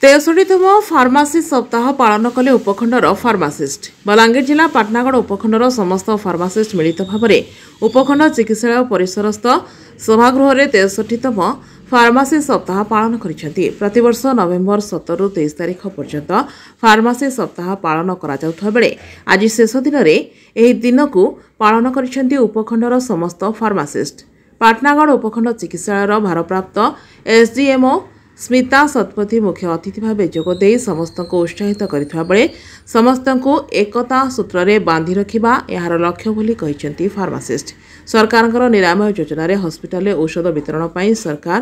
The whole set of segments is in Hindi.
63तम फार्मासी सप्ताह पालन कले उपखंडर फार्मासीस्ट। बलांगीर जिला पाटनागढ़ उपखंडर समस्त फार्मासीस्ट मिलित भाव उपखंड चिकित्सालय परिसरस्थ सभागृह में 63तम फार्मासी सप्ताह पालन करिसेंती। प्रतिवर्ष नवेम्बर 17 रु 23 तारिख पर्यंत फार्मासी सप्ताह पालन करा जाउथबा बेले आज शेष दिन में एही दिन को पालन करिसेंती उपखंडर समस्त फार्मासीस्ट। पाटनागढ़ उपखंड चिकित्सालय भारप्राप्त एसडीएमओ स्मिता सतपथी मुख्य अतिथि भाव जोगदे समस्त को उत्साहित करथिबा बेले समस्त को एकता सूत्र में बांधि रखिबा यार लक्ष्य बोली कहिसेंती फार्मासिस्ट। सरकार निरामय योजन हस्पिटाल औषध वितरण पर सरकार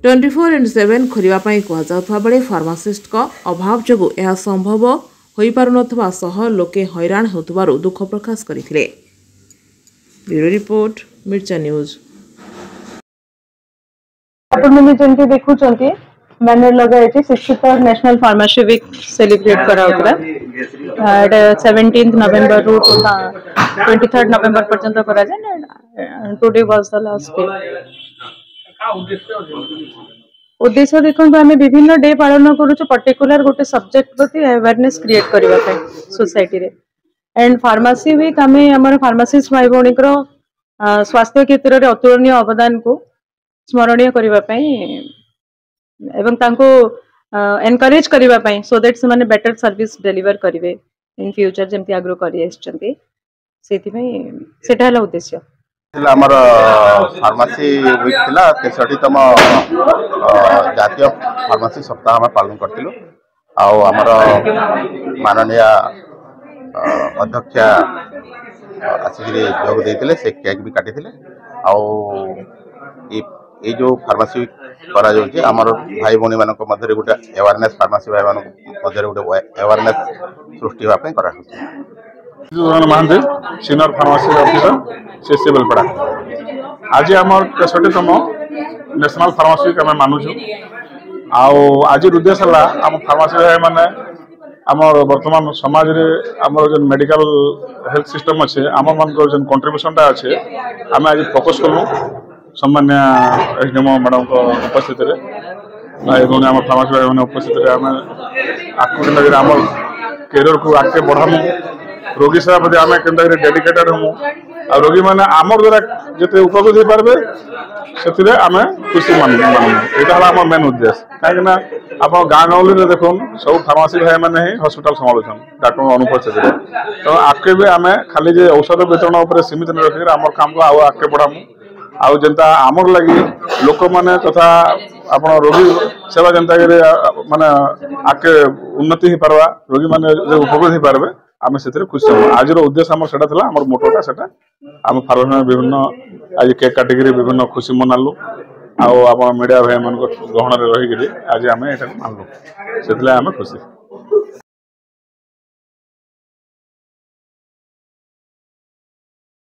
24/7 खोलिबा पई कहजाउथबा बेले फार्मासिस्ट को अभाव जोगु यह संभव होई पारुनथबा सह लोके हैरान होतबारु दुख प्रकाश करथिले। ब्यूरो रिपोर्ट मिर्चा न्यूज। आपने जंती देखुचंती बैनर लगा है 63rd national pharmacy week celebrate करा होता है eight 17th November to 23rd नवंबर पर्यंत करा जाय। Today was the last day. उद्देश्य देखो आम विभिन्न डे पालन करूँ पर्टिकुलर गोटे सब्जेक्ट प्रति अवेयरनेस क्रिएट करने सोसाइटी रे एंड फार्मेसी वीक आम आम फार्मासिस्ट भाई भौणी स्वास्थ्य क्षेत्र में अतुलनीय अवदान को स्मरणीय करने एवं तांको एनकरेज करने सो दैट से बेटर सर्विस डिलीवर करेंगे इन फ्यूचर जमती आग्रह कर उद्देश्य। आमर फार्मासी वीक थिला 63तम जातीय फार्मासी सप्ताह आम पालन करथिलु। आमर माननीय अध्यक्षा आसिक जोग देते से केक भी काटी ये जो फार्मासी करा जाउचे हमर भाई भौणी मानक मध्य गोटे अवेयरनेस फार्मासी भाई मानक मध्य गोटे अवेयरनेस सृष्टि होगा करा Mahanti senior pharmacy officer CC Belpada. आज आम 63तम नेशनल फार्मासी आम मानुचु। आज उद्देश्य है आम फार्मासी भाई मैंने आम वर्तमान समाज रे आम जो मेडिकल हेल्थ सिस्टम अच्छे आम मान जो कंट्रीब्यूशनटा अच्छे आम आज फोकस करूँ सामान्य एसडीएम मैडम को उपस्थित भाई भौणी आम फार्मासी भाई मैंने उपस्थित आम आगे आम कैरियर को आगे बढ़ामु रोगी सेवा प्रति आम के डेडिकेटेड हूँ आ रोगी मैंने आम द्वारा जिते उपकृत हो पारे से आम खुशी मानू यहाँ आम मेन उद्देश्य कहीं आप गाँ गहली में देखुन सब फार्मासी भाई मैंने ही हस्पिटाल संभालुन डॉक्टर अनुपस्थित तो आगे भी आम खाली जे औषध वितरण पर सीमित न रखिक आम काम को आगे बढ़ामु आउ जनता आमर लगी लोक माने तथा आपण रोगी सेवा जनता माने आके उन्नति हो पारवा रोगी माने उपकृत हो पारबे आम से खुशी हम। आज उद्देश्य आम से मोटोटा से आम फार्मेसी विभिन्न आज केक काटिक विभिन्न खुशी मनालु आप मीडिया भाई मान गहन रही आज आम यहाँ मानलु से आम खुशी।